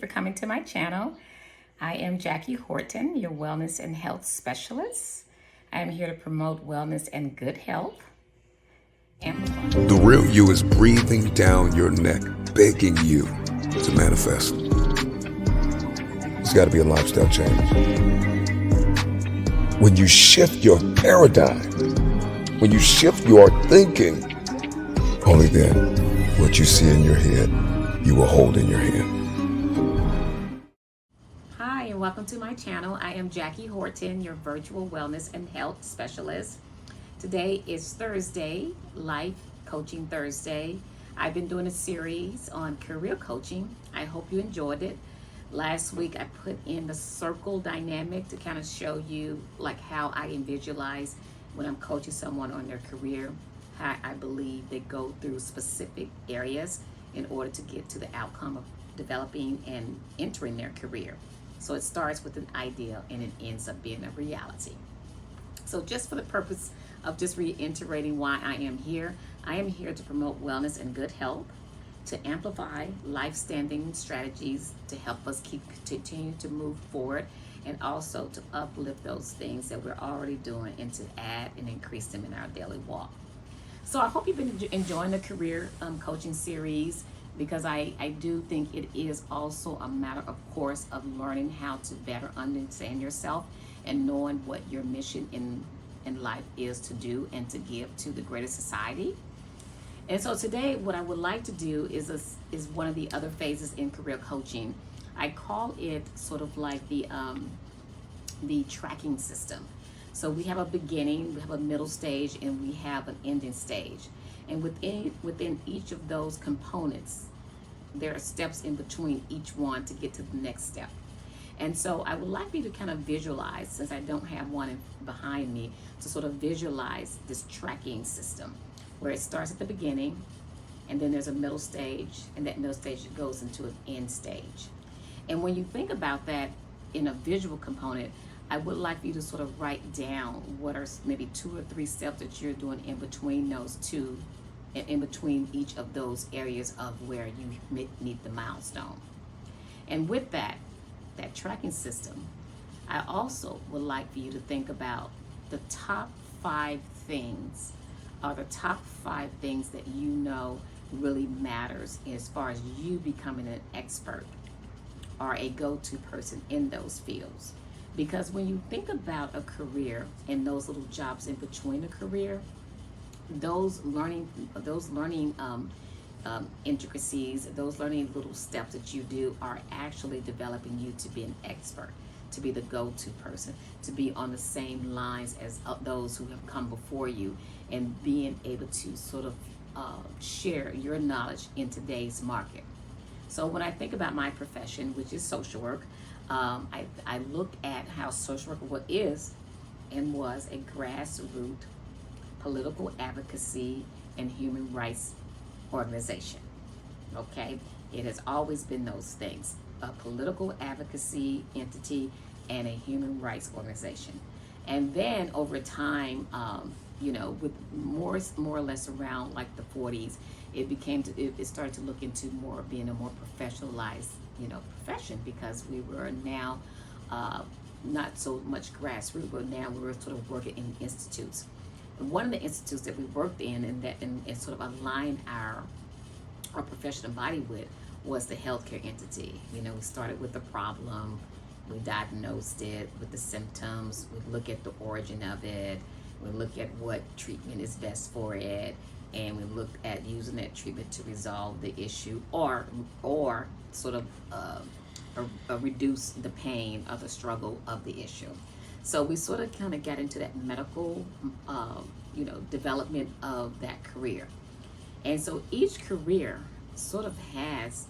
For coming to my channel. I am Jackie Horton, your wellness and health specialist. I am here to promote wellness and good health. The real you is breathing down your neck, begging you to manifest. It's got to be a lifestyle change. When you shift your paradigm, when you shift your thinking, only then what you see in your head, you will hold in your hand. Hi, and welcome to my channel. I am Jackie Horton, your virtual wellness and health specialist. Today is Thursday, Life Coaching Thursday. I've been doing a series on career coaching. I hope you enjoyed it. Last week I put in the circle dynamic to kind of show you like how I visualize when I'm coaching someone on their career, how I believe they go through specific areas in order to get to the outcome of developing and entering their career. So it starts with an idea and it ends up being a reality. So just for the purpose of just reiterating why I am here to promote wellness and good health, to amplify life standing strategies to help us continue to move forward, and also to uplift those things that we're already doing and to add and increase them in our daily walk. So I hope you've been enjoying the career coaching series, because I do think it is also a matter, of course, of learning how to better understand yourself and knowing what your mission in life is to do and to give to the greater society. And so today, what I would like to do is one of the other phases in career coaching. I call it sort of like the tracking system. So we have a beginning, we have a middle stage, and we have an ending stage. And within each of those components, there are steps in between each one to get to the next step. And so I would like you to kind of visualize, since I don't have one behind me, to sort of visualize this tracking system, where it starts at the beginning, and then there's a middle stage, and that middle stage goes into an end stage. And when you think about that in a visual component, I would like you to sort of write down what are maybe 2 or 3 steps that you're doing in between those two, in between each of those areas of where you meet the milestone. And with that tracking system, I also would like for you to think about the top 5 things, or the top 5 things that you know really matters as far as you becoming an expert or a go-to person in those fields. Because when you think about a career and those little jobs in between a career, those learning intricacies, those learning little steps that you do are actually developing you to be an expert, to be the go-to person, to be on the same lines as those who have come before you, and being able to sort of share your knowledge in today's market. So when I think about my profession, which is social work, I look at how social work is and was a grassroots political advocacy and human rights organization. Okay, it has always been those things: a political advocacy entity and a human rights organization. And then over time, with more or less around like the 40s, it started to look into more being a more professionalized profession, because we were now not so much grassroots, but now we were sort of working in institutes. And one of the institutes that we worked in and sort of aligned our professional body with was the healthcare entity. We started with the problem, we diagnosed it with the symptoms, we look at the origin of it, we look at what treatment is best for it, and we look at using that treatment to resolve the issue or sort of reduce the pain or the struggle of the issue. So we sort of kind of got into that medical development of that career. And so each career sort of has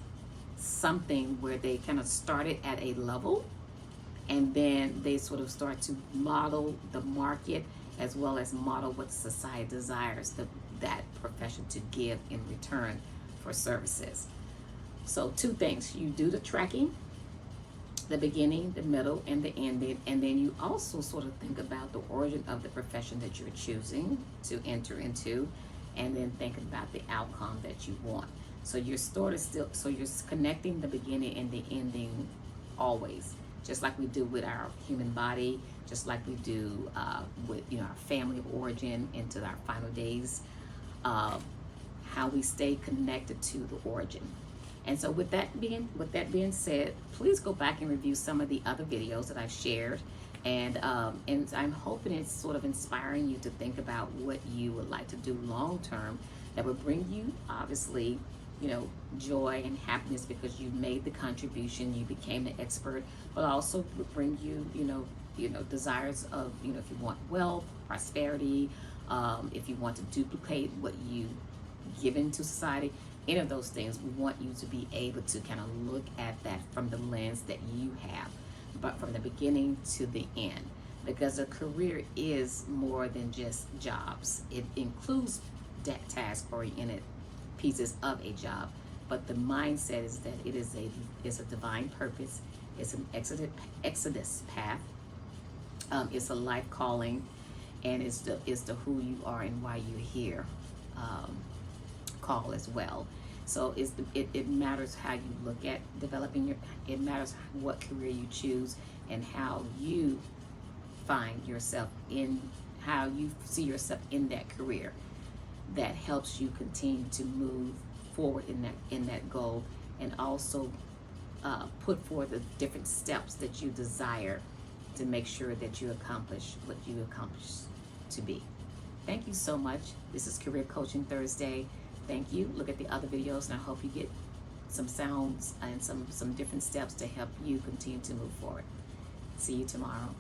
something where they kind of started at a level, and then they sort of start to model the market as well as model what society desires that profession to give in return for services. So 2 things: you do the tracking, the beginning, the middle, and the ending, and then you also sort of think about the origin of the profession that you're choosing to enter into, and then think about the outcome that you want. So you're you're connecting the beginning and the ending always, just like we do with our human body, just like we do with our family of origin into our final days. How we stay connected to the origin. And so with that being said, please go back and review some of the other videos that I've shared. And I'm hoping it's sort of inspiring you to think about what you would like to do long term that would bring you, obviously, joy and happiness because you made the contribution, you became the expert, but also would bring you, desires of, if you want wealth, prosperity, if you want to duplicate what you give into society, any of those things. We want you to be able to kind of look at that from the lens that you have, but from the beginning to the end, because a career is more than just jobs. It includes that task-oriented pieces of a job, but the mindset is that it is a divine purpose. It's an exodus path. It's a life calling, and it's the who you are and why you're here call as well. So it matters how you look at developing it matters what career you choose and how you find yourself how you see yourself in that career. That helps you continue to move forward in that goal, and also put forth the different steps that you desire to make sure that you accomplish what you accomplish to be. Thank you so much. This is Career Coaching Thursday. Thank you. Look at the other videos, and I hope you get some sounds and some different steps to help you continue to move forward. See you tomorrow.